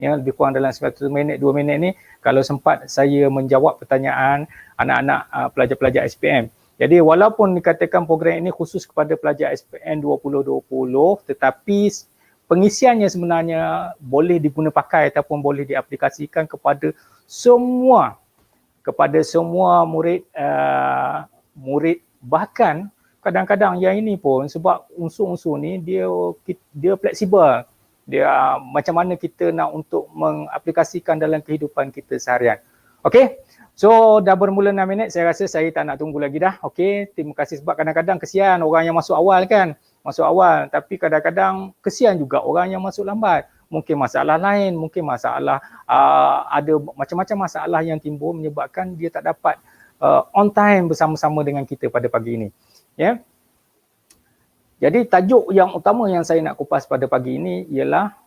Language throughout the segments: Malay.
Ya, lebih kurang dalam 1 minit, 2 minit ni, kalau sempat saya menjawab pertanyaan anak-anak pelajar-pelajar SPM. Jadi walaupun dikatakan program ini khusus kepada pelajar SPM 2020, tetapi pengisiannya sebenarnya boleh diguna pakai ataupun boleh diaplikasikan kepada semua murid, bahkan kadang-kadang yang ini pun sebab unsur-unsur ni dia fleksibel. Dia macam mana kita nak untuk mengaplikasikan dalam kehidupan kita seharian. Okey. So dah bermula 6 minit, saya rasa saya tak nak tunggu lagi dah. Okey, terima kasih sebab kadang-kadang kesian orang yang masuk awal kan. Masuk awal, tapi kadang-kadang kesian juga orang yang masuk lambat. Mungkin masalah lain, mungkin masalah ada macam-macam masalah yang timbul menyebabkan dia tak dapat on time bersama-sama dengan kita pada pagi ini. Ya. Jadi tajuk yang utama yang saya nak kupas pada pagi ini ialah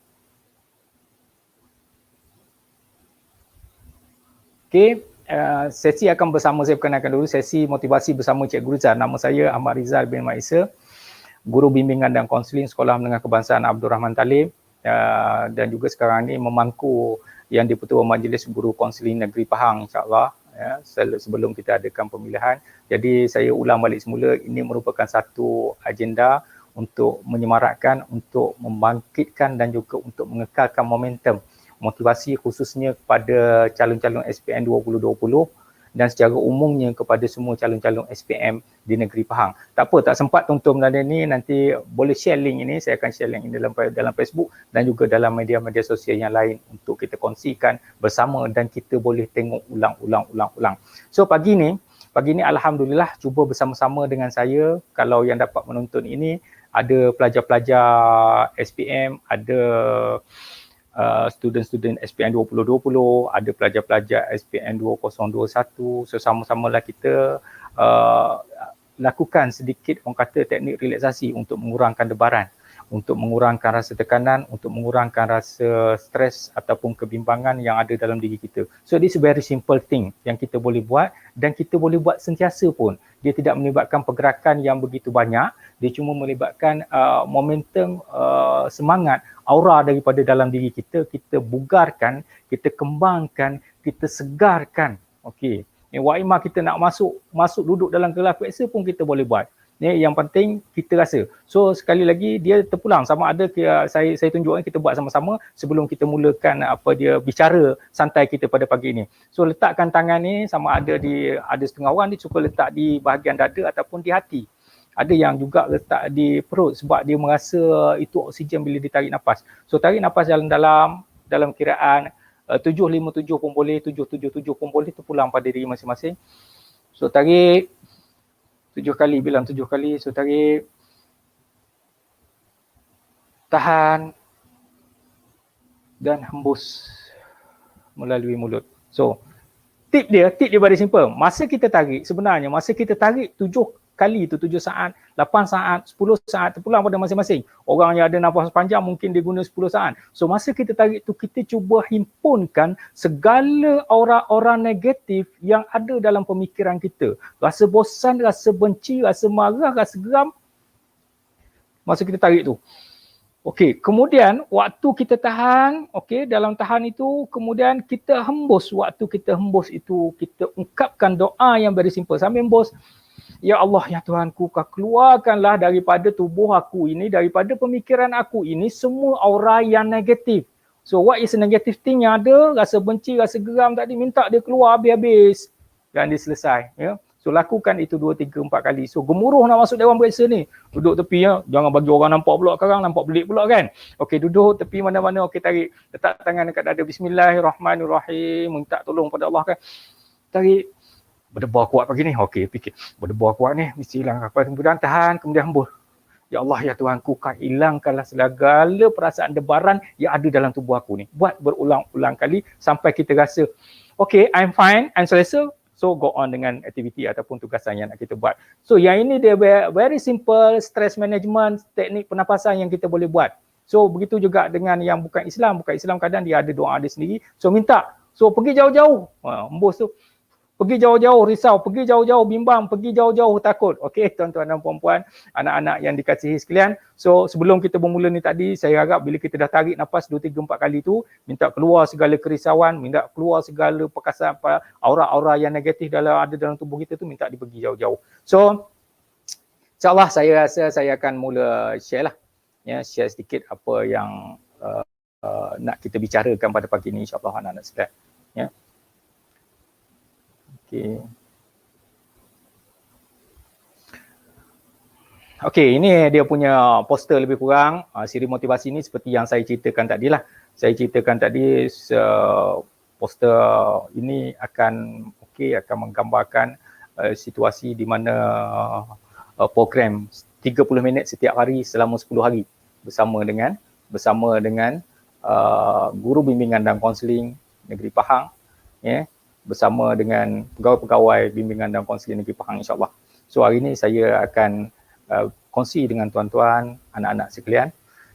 sesi akan bersama, saya perkenalkan dulu, sesi motivasi bersama Cikgu Rizal. Nama saya Ahmad Rizal bin Maisa, Guru Bimbingan dan Kaunseling Sekolah Menengah Kebangsaan Abdul Rahman Talib, dan juga sekarang ini memangku yang di-Pertua Majlis Guru Kaunseling Negeri Pahang, insyaAllah, ya, sebelum kita adakan pemilihan. Jadi saya ulang balik semula, ini merupakan satu agenda untuk menyemarakkan, untuk membangkitkan dan juga untuk mengekalkan momentum motivasi khususnya kepada calon-calon SPM 2020 dan secara umumnya kepada semua calon-calon SPM di negeri Pahang. Tak apa, tak sempat tonton benda ni, nanti boleh share link ini, saya akan share link ini dalam Facebook dan juga dalam media-media sosial yang lain untuk kita kongsikan bersama dan kita boleh tengok ulang. So pagi ni alhamdulillah cuba bersama-sama dengan saya, kalau yang dapat menonton ini ada pelajar-pelajar SPM, ada student-student SPM 2020, ada pelajar-pelajar SPM 2021, sesama-samalah kita lakukan sedikit orang kata teknik relaksasi untuk mengurangkan debaran, untuk mengurangkan rasa tekanan, untuk mengurangkan rasa stres ataupun kebimbangan yang ada dalam diri kita. So this is very simple thing yang kita boleh buat dan kita boleh buat sentiasa pun. Dia tidak melibatkan pergerakan yang begitu banyak, dia cuma melibatkan momentum semangat, aura daripada dalam diri kita, kita bugarkan, kita kembangkan, kita segarkan. Okey. Wa imma kita nak masuk duduk dalam kelas periksa pun kita boleh buat. Yang penting kita rasa. So sekali lagi dia terpulang, sama ada saya tunjukkan kita buat sama-sama sebelum kita mulakan bicara santai kita pada pagi ini. So letakkan tangan ni sama ada ada setengah orang dia suka letak di bahagian dada ataupun di hati. Ada yang juga letak di perut sebab dia merasa itu oksigen bila ditarik nafas. So tarik nafas dalam kiraan 757 pun boleh, 777 pun boleh, terpulang pada diri masing-masing. So tarik 7 kali, bilang 7 kali. So tarik, tahan dan hembus melalui mulut. So tip dia very simple. Masa kita tarik, sebenarnya masa kita tarik 7 kali tu 7 saat, 8 saat, 10 saat, terpulang pada masing-masing. Orang yang ada nafas panjang mungkin dia guna 10 saat. So masa kita tarik tu kita cuba himpunkan segala aura-aura negatif yang ada dalam pemikiran kita. Rasa bosan, rasa benci, rasa marah, rasa geram. Masa kita tarik tu. Okey, kemudian waktu kita tahan, okey, dalam tahan itu kemudian kita hembus. Waktu kita hembus itu kita ungkapkan doa yang very simple. Sambil hembus, ya Allah, ya Tuhanku, kau keluarkanlah daripada tubuh aku ini, daripada pemikiran aku ini semua aura yang negatif. So what is a negative thing yang ada? Rasa benci, rasa geram tadi, minta dia keluar habis-habis dan dia selesai. Ya. So lakukan itu 2, 3, 4 kali. So gemuruh nak masuk Dewan Periksa ni. Duduk tepi ya. Jangan bagi orang nampak pula sekarang, nampak pelik pula kan. Okey, duduk tepi mana-mana. Okey, tarik. Letak tangan dekat dada. Bismillahirrahmanirrahim. Minta tolong pada Allah kan. Tarik. Berdebar kuat pagi ni. Okey, fikir. Berdebar kuat ni. Mesti hilang. Kemudian tahan. Kemudian hembus. Ya Allah, ya Tuhanku, kau hilangkanlah segala perasaan debaran yang ada dalam tubuh aku ni. Buat berulang-ulang kali sampai kita rasa, okay, I'm fine, I'm selesa. So go on dengan aktiviti ataupun tugasan yang nak kita buat. So yang ini dia very simple stress management, teknik pernafasan yang kita boleh buat. So begitu juga dengan yang bukan Islam kadang dia ada doa dia sendiri. So minta, so pergi jauh-jauh, hembus tu. Pergi jauh-jauh risau, pergi jauh-jauh bimbang, pergi jauh-jauh takut. Okey, tuan-tuan dan puan-puan, anak-anak yang dikasihi sekalian. So, sebelum kita bermula ni tadi, saya harap bila kita dah tarik nafas 2, 3, 4 kali tu, minta keluar segala kerisauan, minta keluar segala perkasan, aura-aura yang negatif ada dalam tubuh kita tu, minta dipergi jauh-jauh. So, InsyaAllah saya rasa saya akan mula share lah. Ya, share sedikit apa yang nak kita bicarakan pada pagi ni, insyaAllah anak-anak sekalian. Ya. Okey, ini dia punya poster lebih kurang. Siri motivasi ni seperti yang saya ceritakan tadi lah. Saya ceritakan tadi poster ini akan menggambarkan situasi di mana program 30 minit setiap hari selama 10 hari bersama dengan guru bimbingan dan kaunseling Negeri Pahang, ya, bersama dengan pegawai-pegawai bimbingan dan kaunseling Negeri Pahang, insyaAllah. So hari ini saya akan kongsi dengan tuan-tuan, anak-anak sekalian,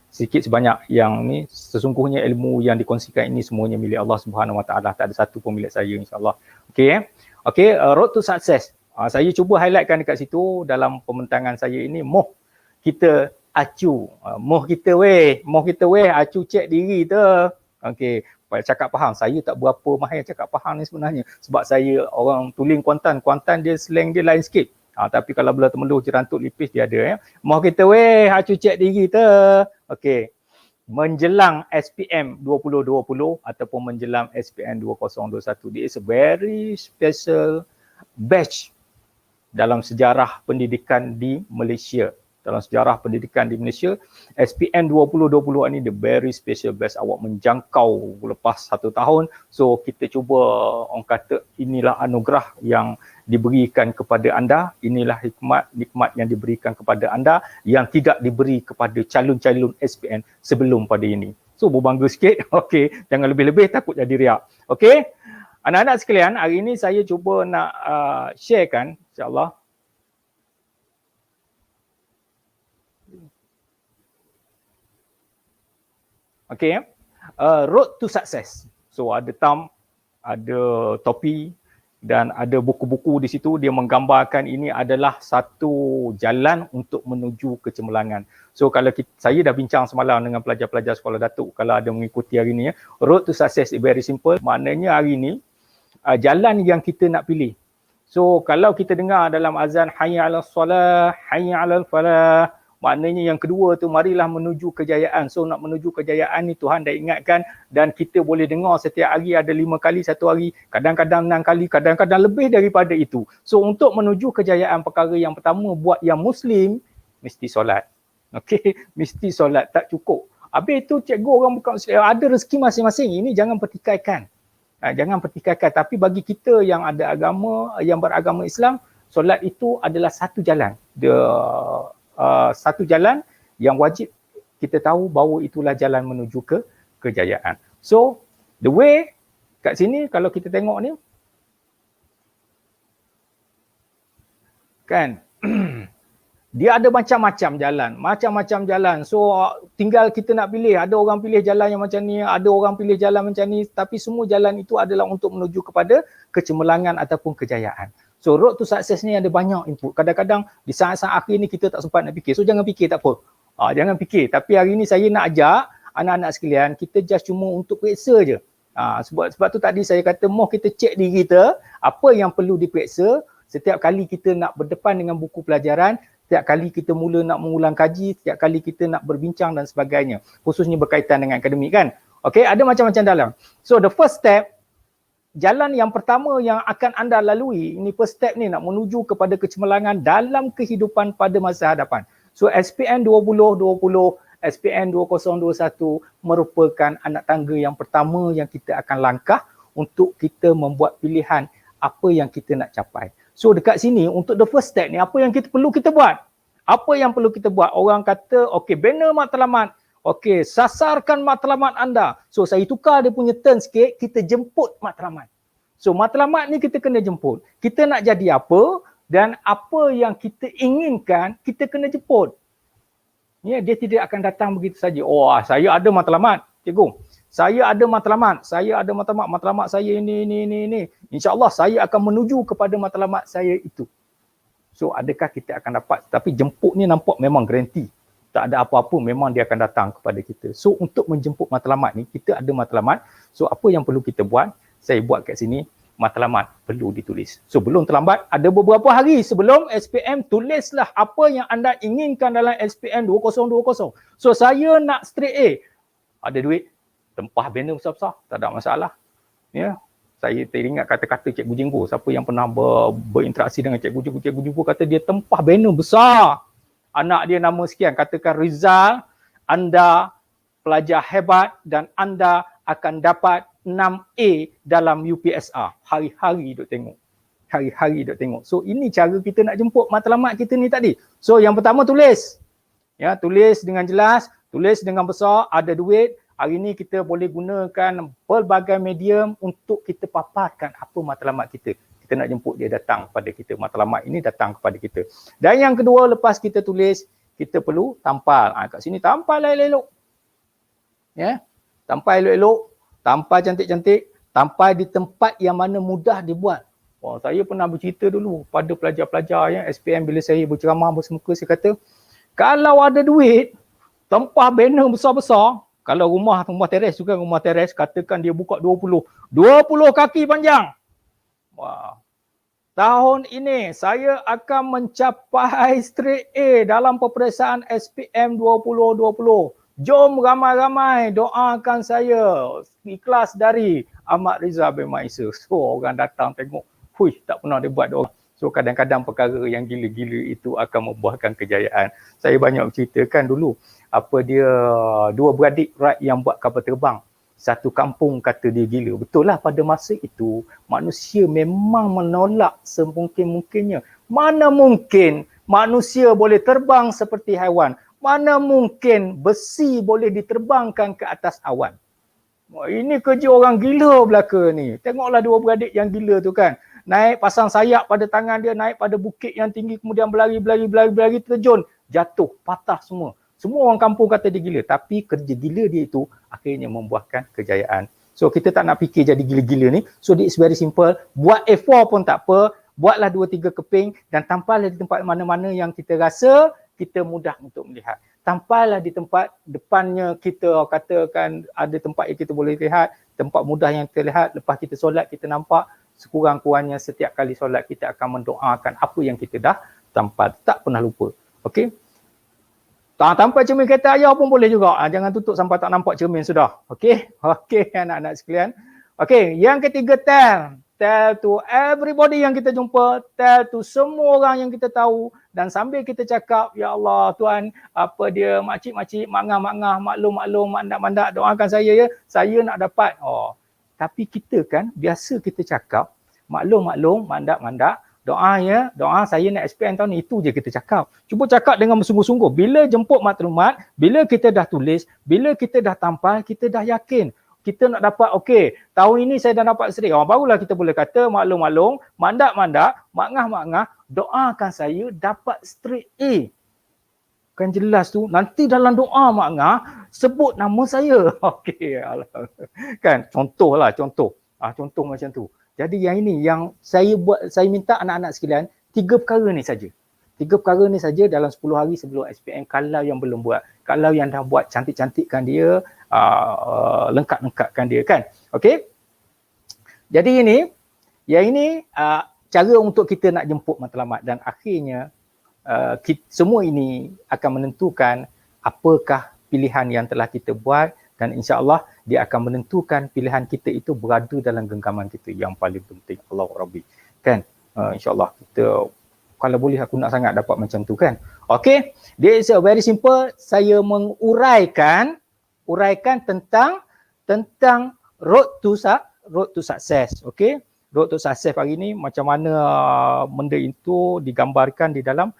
sedikit sebanyak yang ni. Sesungguhnya ilmu yang dikongsikan ini semuanya milik Allah Subhanahu Wa Taala, tak ada satu pun milik saya, insyaAllah. Okey, road to success. Saya cuba highlightkan dekat situ dalam pembentangan saya ini, moh kita acu, moh kita weh acu cek diri tu. Okey, cakap Pahang, saya tak berapa mahir cakap Pahang ni sebenarnya, sebab saya orang Tuling Kuantan dia slang dia lain sikit. Tapi kalau belah temeluh jerantuk lipis dia ada, ya. Mau kita weh acu cek diri tu. Okey. Menjelang SPM 2020 ataupun menjelang SPM 2021, this is a very special batch dalam sejarah pendidikan di Malaysia. Dalam sejarah pendidikan di Malaysia, SPM 2020 ni the very special batch. Awak menjangkau lepas 1 tahun. So kita cuba, orang kata, inilah anugerah yang diberikan kepada anda. Inilah nikmat yang diberikan kepada anda yang tidak diberi kepada calon-calon SPM sebelum pada ini. So berbangga sikit. Okey, jangan lebih-lebih takut jadi riak. Okey, anak-anak sekalian, hari ini saya cuba nak sharekan, insyaAllah. Okey, road to success. So ada thumb, ada topi dan ada buku-buku di situ. Dia menggambarkan ini adalah satu jalan untuk menuju kecemerlangan. So kalau saya dah bincang semalam dengan pelajar-pelajar sekolah datuk, kalau ada mengikuti hari ni, road to success is very simple. Maknanya hari ni jalan yang kita nak pilih. So kalau kita dengar dalam azan hayya 'alas solah, hayya 'alal falah, maknanya yang kedua tu, marilah menuju kejayaan. So nak menuju kejayaan ni Tuhan dah ingatkan, dan kita boleh dengar setiap hari ada 5 kali satu hari, kadang-kadang 6 kali, kadang-kadang lebih daripada itu. So untuk menuju kejayaan, perkara yang pertama buat yang Muslim, mesti solat. Okey, mesti solat, tak cukup. Habis itu cikgu orang bukan Muslim, ada rezeki masing-masing. Ini jangan pertikaikan. Jangan pertikaikan. Tapi bagi kita yang ada agama, yang beragama Islam, solat itu adalah satu jalan. Satu jalan yang wajib kita tahu bahawa itulah jalan menuju ke kejayaan. So, the way kat sini kalau kita tengok ni, kan, dia ada macam-macam jalan. So, tinggal kita nak pilih. Ada orang pilih jalan yang macam ni, ada orang pilih jalan macam ni, tapi semua jalan itu adalah untuk menuju kepada kecemerlangan ataupun kejayaan. So road to success ni ada banyak input. Kadang-kadang di saat-saat akhir ni kita tak sempat nak fikir. So jangan fikir, tak apa. Jangan fikir. Tapi hari ni saya nak ajak anak-anak sekalian, kita just cuma untuk periksa je. Sebab tu tadi saya kata, mau kita cek diri kita, apa yang perlu diperiksa setiap kali kita nak berdepan dengan buku pelajaran, setiap kali kita mula nak mengulang kaji, setiap kali kita nak berbincang dan sebagainya. Khususnya berkaitan dengan akademik, kan. Okay, ada macam-macam dalam. So the first step, jalan yang pertama yang akan anda lalui, ini first step ni, nak menuju kepada kecemerlangan dalam kehidupan pada masa hadapan. So SPM 2020, SPM 2021 merupakan anak tangga yang pertama yang kita akan langkah untuk kita membuat pilihan apa yang kita nak capai. So dekat sini, untuk the first step ni, apa yang perlu kita buat? Apa yang perlu kita buat? Orang kata, okey, bina matlamat. Okey, sasarkan matlamat anda. So saya tukar dia punya turn sikit, kita jemput matlamat. So matlamat ni kita kena jemput. Kita nak jadi apa dan apa yang kita inginkan, kita kena jemput. Ya, dia tidak akan datang begitu saja. Oh, saya ada matlamat, cikgu. Saya ada matlamat, matlamat saya ini. InsyaAllah saya akan menuju kepada matlamat saya itu. So adakah kita akan dapat? Tapi jemput ni nampak memang garanti. Tak ada apa-apa, memang dia akan datang kepada kita. So untuk menjemput matlamat ni, kita ada matlamat. So apa yang perlu kita buat? Saya buat kat sini, matlamat perlu ditulis. So belum terlambat, ada beberapa hari sebelum SPM, tulislah apa yang anda inginkan dalam SPM 2020. So saya nak straight A. Ada duit, tempah banner besar-besar, tak ada masalah. Ya, saya teringat kata-kata Cikgu Jinggo. Siapa yang pernah berinteraksi dengan Cikgu Jinggo kata dia tempah banner besar. Anak dia nama sekian, katakan Rizal, anda pelajar hebat dan anda akan dapat 6A dalam UPSR. Hari-hari duk tengok. Hari-hari duk tengok. So ini cara kita nak jemput matlamat kita ni tadi. So yang pertama tulis. Ya, tulis dengan jelas, tulis dengan besar, ada duit. Hari ni kita boleh gunakan pelbagai medium untuk kita paparkan apa matlamat kita. Kita nak jemput dia datang pada kita. Matlamat ini datang kepada kita. Dan yang kedua, lepas kita tulis, kita perlu tampal. Kat sini tampal elok-elok. Ya, tampal elok-elok, tampal cantik-cantik, tampal di tempat yang mana mudah dibuat. Oh, saya pernah bercerita dulu pada pelajar-pelajar yang SPM bila saya berceramah bersemuka, saya kata, kalau ada duit, tempah banner besar-besar, kalau rumah teres juga, rumah teres, katakan dia buka 20 kaki panjang. Wah. Tahun ini saya akan mencapai straight A dalam peperiksaan SPM 2020. Jom ramai-ramai doakan saya. Ikhlas dari Ahmad Rizal bin Maisa. So orang datang tengok, hui, tak pernah dia buat doa. So kadang-kadang perkara yang gila-gila itu akan membuahkan kejayaan. Saya banyak ceritakan dulu apa dia dua beradik yang buat kapal terbang. Satu kampung kata dia gila. Betul lah, pada masa itu manusia memang menolak semungkin-mungkinnya. Mana mungkin manusia boleh terbang seperti haiwan? Mana mungkin besi boleh diterbangkan ke atas awan? Ini kerja orang gila belaka ni. Tengoklah dua beradik yang gila tu kan. Naik pasang sayap pada tangan dia, naik pada bukit yang tinggi, kemudian berlari, terjun, jatuh, patah semua. Semua orang kampung kata dia gila, tapi kerja gila dia itu akhirnya membuahkan kejayaan. So kita tak nak fikir jadi gila-gila ni. So it's very simple. Buat A4 pun tak apa. Buatlah 2-3 keping dan tampallah di tempat mana-mana yang kita rasa kita mudah untuk melihat. Tampallah di tempat depannya kita, katakan ada tempat yang kita boleh lihat, tempat mudah yang kita lihat. Lepas kita solat kita nampak, sekurang-kurangnya setiap kali solat kita akan mendoakan apa yang kita dah tampal. Tak pernah lupa. Okey? Tampal cermin kereta ayah pun boleh juga. Jangan tutup sampai tak nampak cermin sudah. Okey? Okey anak-anak sekalian. Okey, yang ketiga tell. Tell to everybody yang kita jumpa. Tell to semua orang yang kita tahu. Dan sambil kita cakap, ya Allah Tuhan, apa dia makcik-makcik, mangah-mangah, maklum-maklum, mandak-mandak, doakan saya ya. Saya nak dapat. Oh, tapi kita kan biasa kita cakap, maklum-maklum, mandak-mandak, doa ya, doa saya nak SPM tahun ni, itu je kita cakap. Cuba cakap dengan bersungguh-sungguh. Bila jemput maklumat, bila kita dah tulis, bila kita dah tampal, kita dah yakin. Kita nak dapat, okey, tahun ini saya dah dapat straight. Barulah kita boleh kata maklum-maklum, mandak-mandak, mangah-mangah, doakan saya dapat straight A. Kan jelas tu, nanti dalam doa mangah, sebut nama saya. Okey, kan contohlah, contoh macam tu. Jadi yang ini yang saya buat, saya minta anak-anak sekalian 3 perkara ni saja. 3 perkara ni saja dalam 10 hari sebelum SPM, kalau yang belum buat. Kalau yang dah buat, cantik-cantikkan dia, lengkap-lengkapkan dia kan. Okey? Jadi yang ini cara untuk kita nak jemput matlamat dan akhirnya semua ini akan menentukan apakah pilihan yang telah kita buat. Dan insya-Allah dia akan menentukan pilihan kita itu berada dalam genggaman kita yang paling penting. Allahu Rabbi. Kan? Insya-Allah kita, kalau boleh aku nak sangat dapat macam tu kan. Okey. Dia is a very simple. Saya menguraikan tentang road to success. Okey. Road to success hari ni macam mana benda itu digambarkan di dalam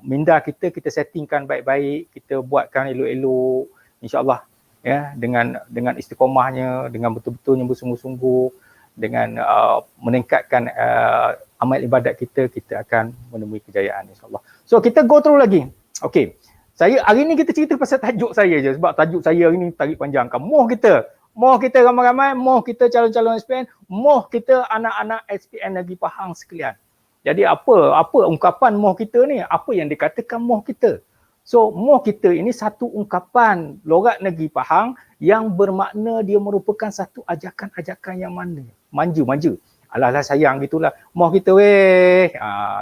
minda kita settingkan baik-baik, kita buatkan elok-elok, insya-Allah ya, dengan istiqomahnya, dengan betul-betulnya bersungguh-sungguh, dengan meningkatkan amal ibadat kita akan menemui kejayaan insya-Allah. So kita go through lagi. Okey. Saya hari ni kita cerita pasal tajuk saya je sebab tajuk saya hari ni tarik panjangkan. Moh kita ramai-ramai, moh kita calon-calon SPN, moh kita anak-anak SPN Negeri Pahang sekalian. Jadi apa ungkapan moh kita ni? Apa yang dikatakan moh kita? So moh kita ini satu ungkapan logat Negeri Pahang yang bermakna dia merupakan satu ajakan-ajakan yang mana? Manja. Alah sayang gitulah. Moh kita weh.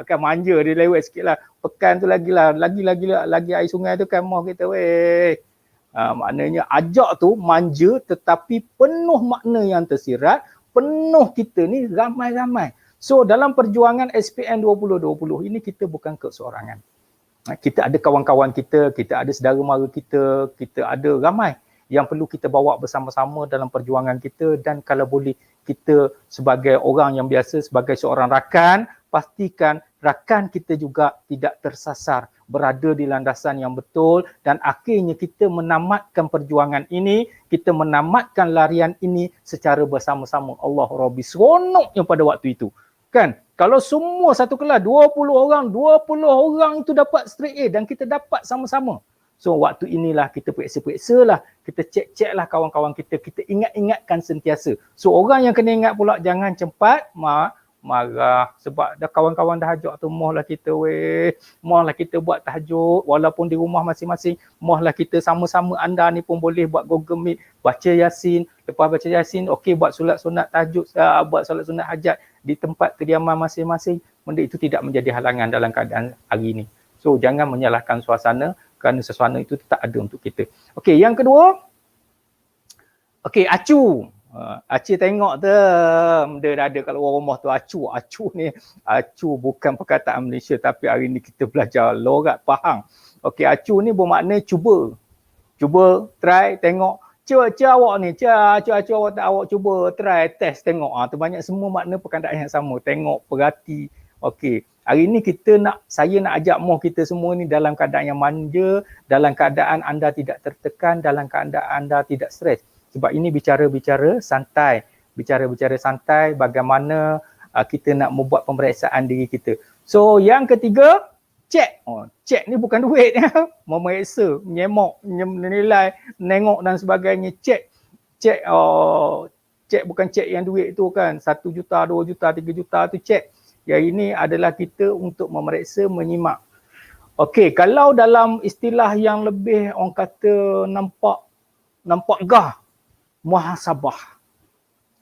Kan manja dia lewat sikitlah. Pekan tu lagi air sungai tu kan moh kita weh. Maknanya ajak tu manja tetapi penuh makna yang tersirat, penuh kita ni ramai-ramai. So dalam perjuangan SPN 2020 ini kita bukan keseorangan. Kita ada kawan-kawan kita ada saudara mara kita ada ramai yang perlu kita bawa bersama-sama dalam perjuangan kita, dan kalau boleh kita sebagai orang yang biasa, sebagai seorang rakan, pastikan rakan kita juga tidak tersasar, berada di landasan yang betul, dan akhirnya kita menamatkan perjuangan ini, kita menamatkan larian ini secara bersama-sama. Allah Rabbi, seronoknya pada waktu itu. Kan? Kalau semua satu kelas 20 orang itu dapat straight A dan kita dapat sama-sama. So waktu inilah kita periksa-periksalah, kita cek lah kawan-kawan kita ingat-ingatkan sentiasa. So orang yang kena ingat pula jangan cepat marah sebab dah kawan-kawan dah ajak tu, mohlah kita mohlah kita buat tahajud walaupun di rumah masing-masing, mohlah kita sama-sama, anda ni pun boleh buat Google Meet, baca Yasin, lepas baca Yasin okey buat solat sunat tahajud, buat solat sunat hajat di tempat kediaman masing-masing. Benda itu tidak menjadi halangan dalam keadaan hari ini. So jangan menyalahkan suasana, kerana suasana itu tak ada untuk kita. Okey, yang kedua, okey, acu. Acu tengok tu, dia dah ada kalau orang rumah tu acu. Acu bukan perkataan Malaysia tapi hari ni kita belajar logat Pahang. Okey, acu ni bermakna cuba. Cuba, try, tengok. Cuba awak ni, acu awak cuba try, test, tengok. Tu banyak semua makna perkataan yang sama. Tengok, perhati. Okey, hari ni saya nak ajak moh kita semua ni dalam keadaan yang manja, dalam keadaan anda tidak tertekan, dalam keadaan anda tidak stres. Sebab ini bicara-bicara santai bagaimana kita nak membuat pemeriksaan diri kita. So yang ketiga, cek. Cek ni bukan duit ya. Memeriksa, menyemok, menilai, menengok dan sebagainya. Cek bukan cek yang duit tu kan, 1 juta, 2 juta, 3 juta tu cek. Yang ini adalah kita untuk memeriksa, menyimak. Okey, kalau dalam istilah yang lebih orang kata nampak gah, muhasabah.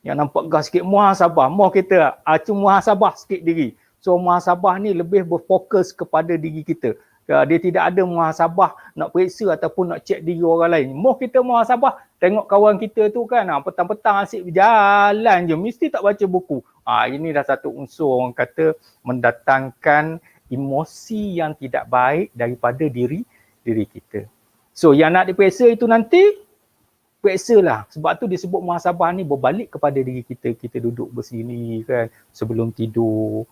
Yang nampak gah sikit, muhasabah. Mau kita muhasabah sikit diri. So muhasabah ni lebih berfokus kepada diri kita. Dia tidak ada muhasabah nak periksa ataupun nak cek diri orang lain. Mau kita muhasabah, tengok kawan kita tu kan, petang-petang asyik berjalan je, mesti tak baca buku. Ini dah satu unsur orang kata mendatangkan emosi yang tidak baik daripada diri kita. So yang nak diperiksa itu nanti, periksalah. Sebab tu disebut muhasabah ni berbalik kepada diri kita. Kita duduk bersini kan, sebelum tidur,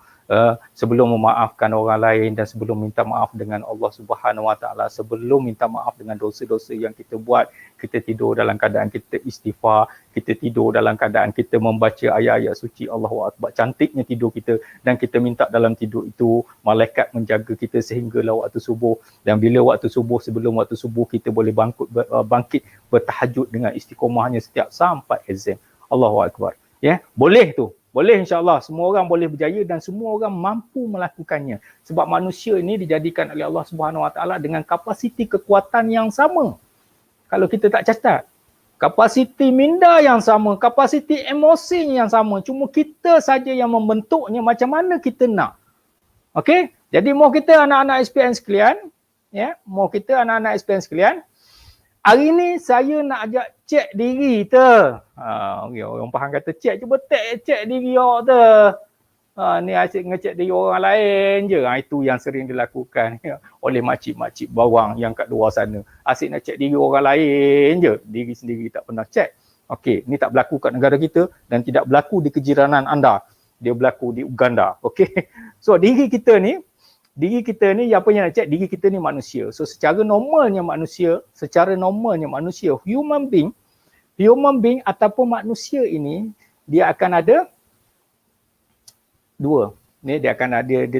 sebelum memaafkan orang lain dan sebelum minta maaf dengan Allah Subhanahu Wa Taala, sebelum minta maaf dengan dosa-dosa yang kita buat, kita tidur dalam keadaan kita istighfar, kita tidur dalam keadaan kita membaca ayat-ayat suci Allahu Akbar. Cantiknya tidur kita, dan kita minta dalam tidur itu malaikat menjaga kita sehinggalah waktu subuh, dan bila waktu subuh, sebelum waktu subuh kita boleh bangkit bertahajud dengan istiqomahnya setiap sampai azan. Allahu Akbar. Ya, boleh tu. Boleh insya-Allah, semua orang boleh berjaya dan semua orang mampu melakukannya. Sebab manusia ini dijadikan oleh Allah Subhanahu Wa Taala dengan kapasiti kekuatan yang sama. Kalau kita tak catat, kapasiti minda yang sama, kapasiti emosi yang sama. Cuma kita saja yang membentuknya macam mana kita nak. Okey? Jadi mau kita anak-anak SPN sekalian, ya, mau kita anak-anak SPN sekalian, hari ni saya nak ajak cek diri tu. Orang Pahang kata cek, cuba cek diri awak tu. Ni asyik ngecek diri orang lain je. Itu yang sering dilakukan oleh makcik-makcik bawang yang kat luar sana. Asyik nak cek diri orang lain je. Diri sendiri tak pernah cek. Okey, ni tak berlaku kat negara kita dan tidak berlaku di kejiranan anda. Dia berlaku di Uganda. Okey. So diri kita ni apa yang nak cek? Diri kita ni manusia. So secara normalnya manusia, human being ataupun manusia ini, dia akan ada dua. Dia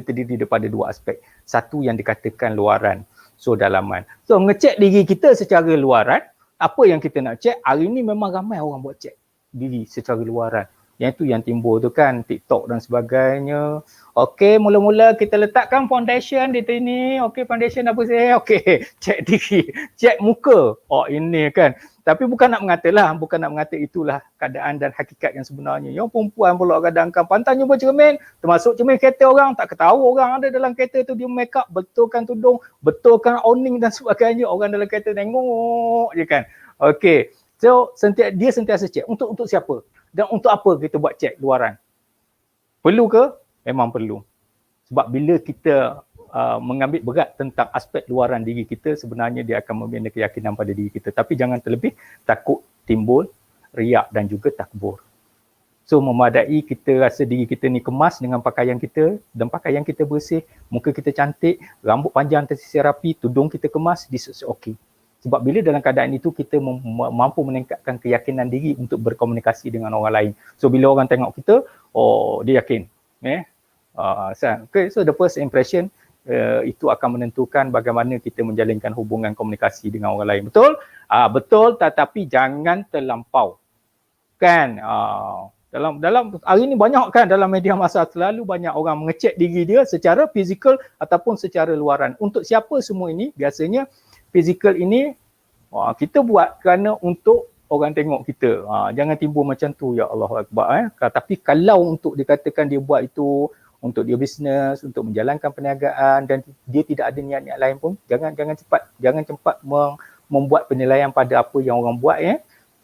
terdiri daripada dua aspek. Satu yang dikatakan luaran. So dalaman. So ngecek diri kita secara luaran, apa yang kita nak cek, hari ni memang ramai orang buat cek diri secara luaran. Yang tu yang timbul tu kan, TikTok dan sebagainya. Okey, mula-mula kita letakkan foundation di sini. Okey, foundation apa saya? Okey, cek diri, cek muka. Oh ini kan. Tapi bukan nak mengata itulah keadaan dan hakikat yang sebenarnya. Yang perempuan pula kadang-kadang pantang jumpa cermin, termasuk cermin kereta orang, tak ketahu orang ada dalam kereta tu, dia make up, betulkan tudung, betulkan awning dan sebagainya. Orang dalam kereta tengok je kan. Okey. So dia sentiasa cek. Untuk siapa? Dan untuk apa kita buat cek luaran? Perlu ke? Memang perlu. Sebab bila kita mengambil berat tentang aspek luaran diri kita, sebenarnya dia akan membina keyakinan pada diri kita. Tapi jangan terlebih takut timbul riak dan juga takbur. So memadai kita rasa diri kita ni kemas dengan pakaian kita dan pakaian kita bersih, muka kita cantik, rambut panjang tersisir rapi, tudung kita kemas, this is okay. Sebab bila dalam keadaan itu kita mampu meningkatkan keyakinan diri untuk berkomunikasi dengan orang lain. So bila orang tengok kita, oh dia yakin. Okay, so the first impression itu akan menentukan bagaimana kita menjalinkan hubungan komunikasi dengan orang lain. Betul? Betul, tetapi jangan terlampau. Kan? Dalam hari ini banyak kan dalam media masa selalu banyak orang mengecek diri dia secara fizikal ataupun secara luaran. Untuk siapa semua ini? Biasanya fizikal ini kita buat kerana untuk orang tengok kita. Jangan timbul macam tu, ya Allah Akbar. Tapi kalau untuk dikatakan dia buat itu untuk dia bisnes, untuk menjalankan perniagaan dan dia tidak ada niat-niat lain pun, jangan cepat membuat penilaian pada apa yang orang buat.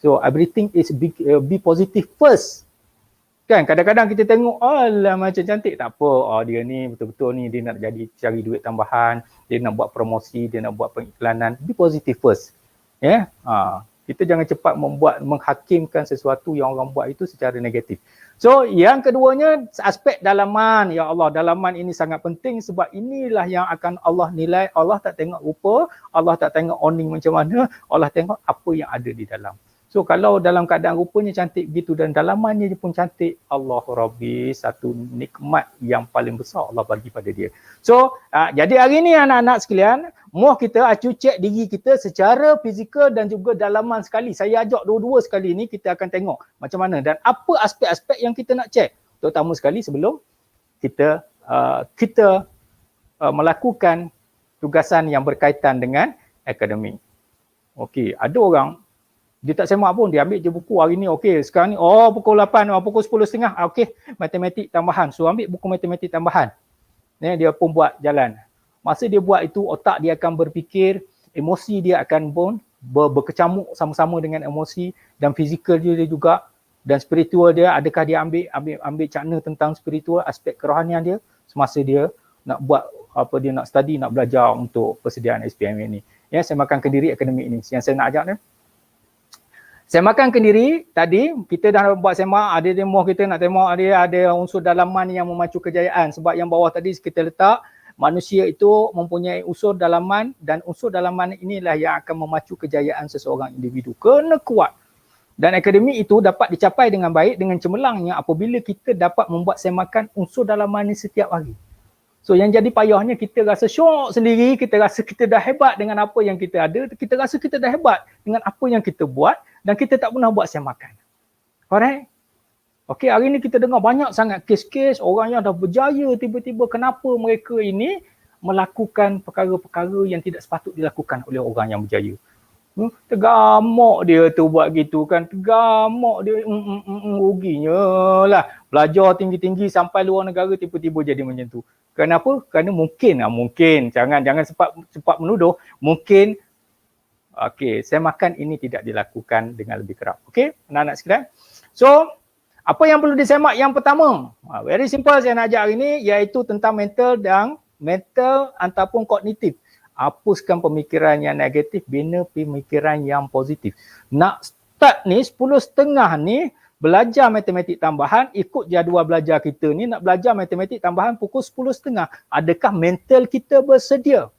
So everything is be positive first. Kan kadang-kadang kita tengok, alah macam cantik, tak apa. Dia ni betul-betul ni dia nak cari duit tambahan, dia nak buat promosi, dia nak buat pengiklanan. Be positive first. Kita jangan cepat menghakimkan sesuatu yang orang buat itu secara negatif. So yang keduanya aspek dalaman. Ya Allah, dalaman ini sangat penting sebab inilah yang akan Allah nilai. Allah tak tengok rupa, Allah tak tengok awning macam mana, Allah tengok apa yang ada di dalam. So kalau dalam keadaan rupanya cantik begitu dan dalamannya pun cantik, Allah Rabbi, satu nikmat yang paling besar Allah bagi pada dia. So jadi hari ni anak-anak sekalian, moh kita acu cek diri kita secara fizikal dan juga dalaman sekali. Saya ajak dua-dua sekali ni kita akan tengok macam mana dan apa aspek-aspek yang kita nak cek. Terutama sekali sebelum kita melakukan tugasan yang berkaitan dengan akademik. Okey, ada orang dia tak semak pun, dia ambil je buku hari ni, okey, sekarang ni, pukul 8, pukul 10.30, okey, matematik tambahan. So ambil buku matematik tambahan. Dia pun buat jalan. Masa dia buat itu, otak dia akan berfikir, emosi dia akan berkecamuk sama-sama dengan emosi dan fizikal dia juga dan spiritual dia, adakah dia ambil cakna tentang spiritual, aspek kerohanian dia semasa dia nak buat dia nak study, nak belajar untuk persediaan SPM ini. Semakan kendiri akademik ini. Yang saya nak ajak ni, semakan kendiri tadi kita dah buat semak, ada demo kita nak tengok ada unsur dalaman yang memacu kejayaan. Sebab yang bawah tadi kita letak manusia itu mempunyai unsur dalaman dan unsur dalaman inilah yang akan memacu kejayaan seseorang individu. Kena kuat. Dan akademik itu dapat dicapai dengan baik dengan cemerlangnya apabila kita dapat membuat semakan unsur dalaman ini setiap hari. So yang jadi payahnya kita rasa syok sendiri, kita rasa kita dah hebat dengan apa yang kita ada, kita rasa kita dah hebat dengan apa yang kita buat dan kita tak pernah buat semakan. Alright? Okey, hari ni kita dengar banyak sangat kes-kes orang yang dah berjaya tiba-tiba kenapa mereka ini melakukan perkara-perkara yang tidak sepatut dilakukan oleh orang yang berjaya. Tergamuk dia tu buat gitu kan, tergamuk dia, ruginya lah. Belajar tinggi-tinggi sampai luar negara tiba-tiba jadi macam tu. Kenapa? Kerana mungkin, jangan cepat menuduh, mungkin semakan ini tidak dilakukan dengan lebih kerap. Okey, anak-anak sekalian. So, apa yang perlu disemak yang pertama? Very simple saya nak ajak hari ini, iaitu tentang mental ataupun kognitif. Hapuskan pemikiran yang negatif, bina pemikiran yang positif. Nak start ni 10.30 ni belajar matematik tambahan, ikut jadual belajar kita ni, nak belajar matematik tambahan pukul 10.30. Adakah mental kita bersedia?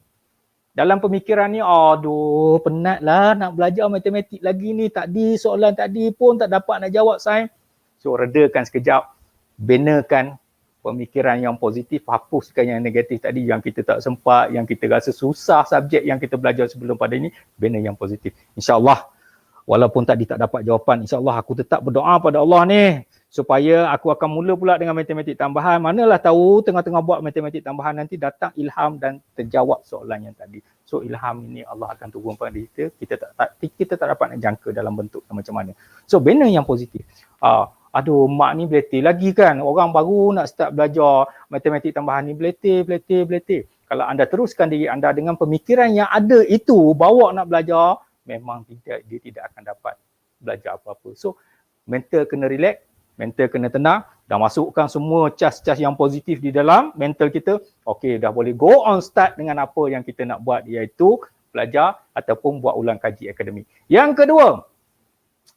Dalam pemikiran ni, aduh penat lah nak belajar matematik lagi ni, tadi soalan tadi pun tak dapat nak jawab sains. So redakan sekejap, binakan pemikiran yang positif, hapuskan yang negatif tadi, yang kita tak sempat, yang kita rasa susah subjek yang kita belajar sebelum pada ini, bina yang positif. InsyaAllah, walaupun tadi tak dapat jawapan, insyaAllah aku tetap berdoa pada Allah ni, supaya aku akan mula pula dengan matematik tambahan. Manalah tahu tengah-tengah buat matematik tambahan nanti datang ilham dan terjawab soalan yang tadi. So ilham ini Allah akan turun pada kita tak dapat nak jangka dalam bentuk macam mana. So bina yang positif. Aduh, mak ni beletih lagi kan. Orang baru nak start belajar matematik tambahan ni beletih. Kalau anda teruskan diri anda dengan pemikiran yang ada itu, bawa nak belajar, memang dia tidak akan dapat belajar apa-apa. So, mental kena relax, mental kena tenang, dah masukkan semua cas-cas yang positif di dalam mental kita. Okey, dah boleh go on start dengan apa yang kita nak buat, iaitu belajar ataupun buat ulang kaji akademik. Yang kedua,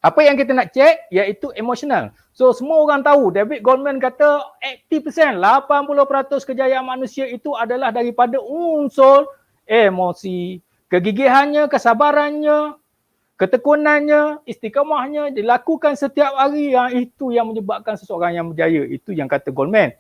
apa yang kita nak cek iaitu emosional. So semua orang tahu, David Goleman kata 80%, 80% kejayaan manusia itu adalah daripada unsur emosi. Kegigihannya, kesabarannya, ketekunannya, istiqamahnya dilakukan setiap hari, yang itu yang menyebabkan seseorang yang berjaya. Itu yang kata Goleman.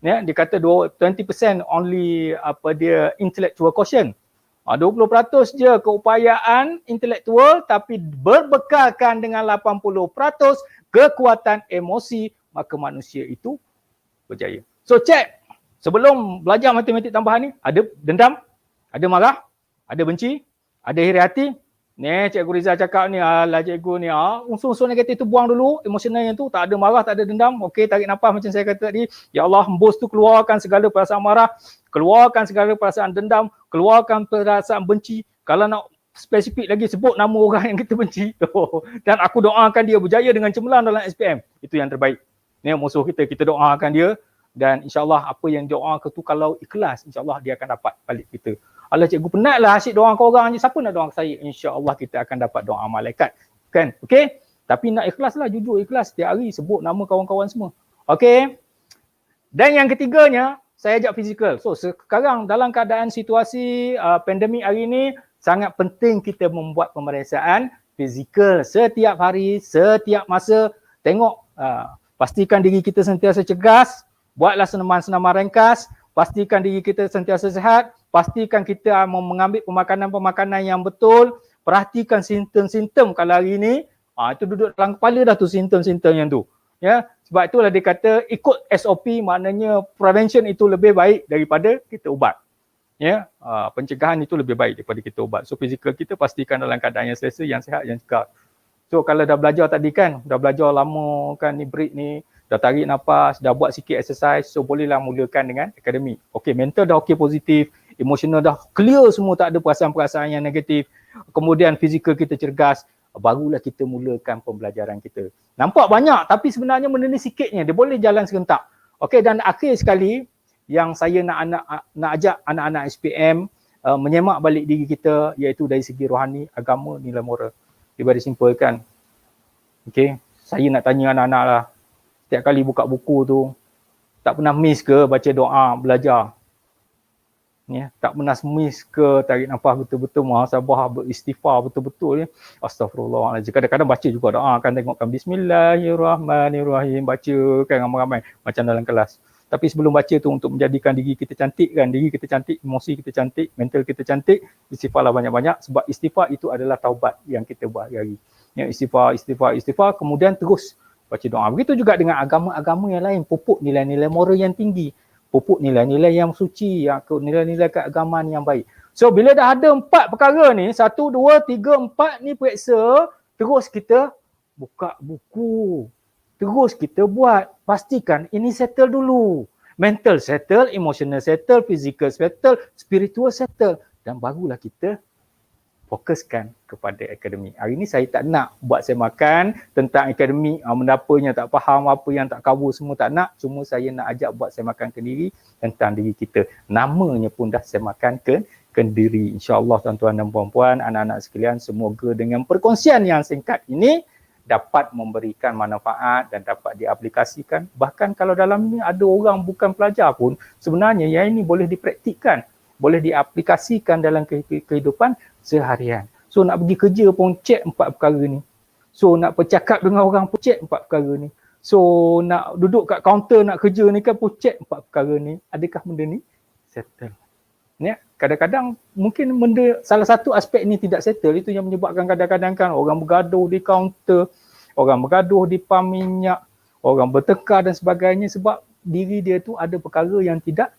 Ya, dia kata 20% only dia intellectual quotient. 20% je keupayaan intelektual, tapi berbekalkan dengan 80% kekuatan emosi, maka manusia itu berjaya. So cek, sebelum belajar matematik tambahan ni, ada dendam, ada marah, ada benci, ada iri hati. Ni Cikgu Rizal cakap ni, alah cikgu ni, unsur-unsur negatif tu buang dulu, emosional yang tu, tak ada marah, tak ada dendam. Okey, tarik nafas macam saya kata tadi. Ya Allah, hembus tu, keluarkan segala perasaan marah, keluarkan segala perasaan dendam, keluarkan perasaan benci. Kalau nak spesifik lagi, sebut nama orang yang kita benci. Dan aku doakan dia berjaya dengan cemerlang dalam SPM. Itu yang terbaik. Ni musuh kita, kita doakan dia. Dan insyaAllah apa yang doakan tu kalau ikhlas, insyaAllah dia akan dapat balik kita. Alah cikgu penat lah asyik doa kau orang je. Siapa nak doa saya? InsyaAllah kita akan dapat doa malaikat. Kan? Okey? Tapi nak ikhlas lah, jujur ikhlas. Setiap hari sebut nama kawan-kawan semua. Okey? Dan yang ketiganya, saya ajak fizikal. So sekarang dalam keadaan situasi pandemik hari ini, sangat penting kita membuat pemeriksaan fizikal setiap hari, setiap masa. Tengok, pastikan diri kita sentiasa cegas. Buatlah senaman-senaman ringkas. Pastikan diri kita sentiasa sihat. Pastikan kita mengambil pemakanan-pemakanan yang betul. Perhatikan simptom-simptom kalau hari ini. Itu duduk dalam kepala dah tu simptom-simptom yang tu. Ya, sebab itulah dia kata ikut SOP, maknanya prevention itu lebih baik daripada kita ubat. Ya, pencegahan itu lebih baik daripada kita ubat. So fizikal kita pastikan dalam keadaan yang selesa, yang sihat, yang segar. So kalau dah belajar tadi kan, dah belajar lama kan ni break ni, dah tarik nafas, dah buat sikit exercise, so bolehlah mulakan dengan akademik. Okey, mental dah okey positif, emosional dah clear semua, tak ada perasaan-perasaan yang negatif. Kemudian fizikal kita cergas, barulah kita mulakan pembelajaran kita. Nampak banyak tapi sebenarnya benda ni sikitnya, dia boleh jalan serentak. Okey, dan akhir sekali yang saya nak ajak anak-anak SPM menyemak balik diri kita, iaitu dari segi rohani, agama, nilai moral. Dia very simple kan. Okey, saya nak tanya anak-anak lah. Setiap kali buka buku tu, tak pernah miss ke baca doa, belajar? Ya, tak pernah miss ke tarik nafas betul-betul, muhasabah, beristighfar betul-betul ya. Astagfirullahaladzim. Kadang-kadang baca juga doa, kan tengokkan Bismillahirrahmanirrahim, baca kan ramai-ramai macam dalam kelas. Tapi sebelum baca tu untuk menjadikan diri kita cantik kan, diri kita cantik, emosi kita cantik, mental kita cantik, istighfarlah banyak-banyak, sebab istighfar itu adalah taubat yang kita buat hari-hari. Ya, istighfar, kemudian terus baca doa. Begitu juga dengan agama-agama yang lain, pupuk nilai-nilai moral yang tinggi, pupuk nilai-nilai yang suci, nilai-nilai keagamaan yang baik. So bila dah ada 4 perkara ni, 1, 2, 3, 4 ni periksa, terus kita buka buku. Terus kita buat, pastikan ini settle dulu. Mental settle, emotional settle, physical settle, spiritual settle. Dan barulah kita fokuskan kepada akademik. Hari ni saya tak nak buat semakan tentang akademik, benda apa yang tak faham, apa yang tak cover semua tak nak. Cuma saya nak ajak buat semakan ke diri tentang diri kita. Namanya pun dah semakan ke diri. InsyaAllah tuan-tuan dan puan-puan, anak-anak sekalian, semoga dengan perkongsian yang singkat ini dapat memberikan manfaat dan dapat diaplikasikan. Bahkan kalau dalam ini ada orang bukan pelajar pun, sebenarnya yang ini boleh dipraktikkan, boleh diaplikasikan dalam kehidupan seharian. So nak pergi kerja pun cek 4 perkara ni. So nak bercakap dengan orang pun cek 4 perkara ni. So nak duduk kat kaunter nak kerja ni kan pun check 4 perkara ni, adakah benda ni settle. Ya, kadang-kadang mungkin benda salah satu aspek ni tidak settle, itu yang menyebabkan kadang-kadang kan orang bergaduh di kaunter, orang bergaduh di pam minyak, orang bertekar dan sebagainya sebab diri dia tu ada perkara yang tidak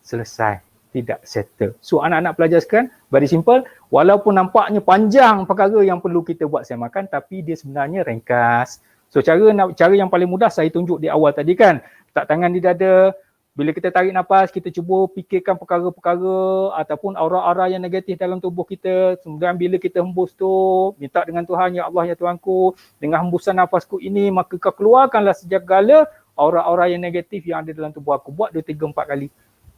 selesai, tidak settle. So anak-anak pelajar sekalian, very simple, walaupun nampaknya panjang perkara yang perlu kita buat semakan, tapi dia sebenarnya ringkas. So cara yang paling mudah saya tunjuk di awal tadi kan, letak tangan di dada, bila kita tarik nafas, kita cuba fikirkan perkara-perkara ataupun aura-aura yang negatif dalam tubuh kita. Kemudian bila kita hembus tu, minta dengan Tuhan, ya Allah, ya Tuhanku, dengan hembusan nafasku ini, maka kau keluarkanlah segala aura-aura yang negatif yang ada dalam tubuh aku. Buat 2, 3, 4 kali.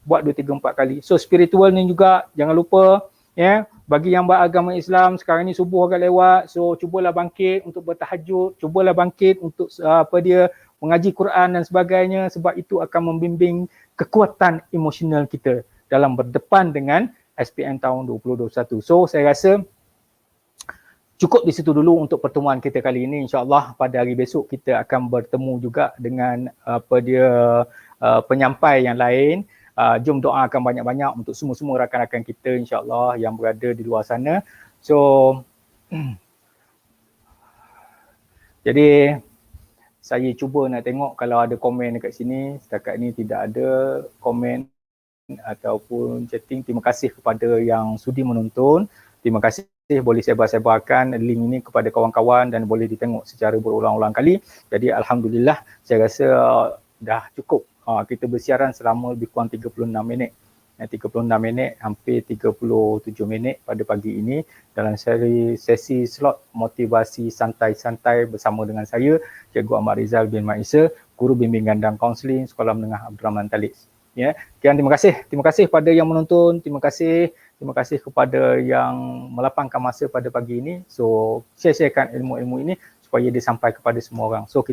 Buat 2, 3, 4 kali. So spiritual ni juga, jangan lupa, ya, bagi yang beragama Islam, sekarang ni subuh agak lewat, so cubalah bangkit untuk bertahajud, cubalah bangkit untuk mengaji Quran dan sebagainya, sebab itu akan membimbing kekuatan emosional kita dalam berdepan dengan SPM tahun 2021. So saya rasa cukup di situ dulu untuk pertemuan kita kali ini. InsyaAllah pada hari besok kita akan bertemu juga dengan penyampai yang lain. Jom doakan banyak-banyak untuk semua-semua rakan-rakan kita insyaAllah yang berada di luar sana. So, jadi saya cuba nak tengok kalau ada komen dekat sini. Setakat ni tidak ada komen ataupun chatting. Terima kasih kepada yang sudi menonton. Terima kasih, boleh sebar-sebarkan link ini kepada kawan-kawan dan boleh ditengok secara berulang-ulang kali. Jadi Alhamdulillah, saya rasa dah cukup. Kita bersiaran selama lebih kurang 36 minit. 36 minit, hampir 37 minit pada pagi ini dalam sesi slot motivasi santai-santai bersama dengan saya, Cikgu Ahmad Rizal bin Maisa, Guru Bimbingan dan Kaunseling Sekolah Menengah Abdul Rahman Talib. Ya, sekian, terima kasih. Terima kasih kepada yang menonton, terima kasih kepada yang melapangkan masa pada pagi ini. So, share-sharekan ilmu-ilmu ini supaya dia sampai kepada semua orang. So, kita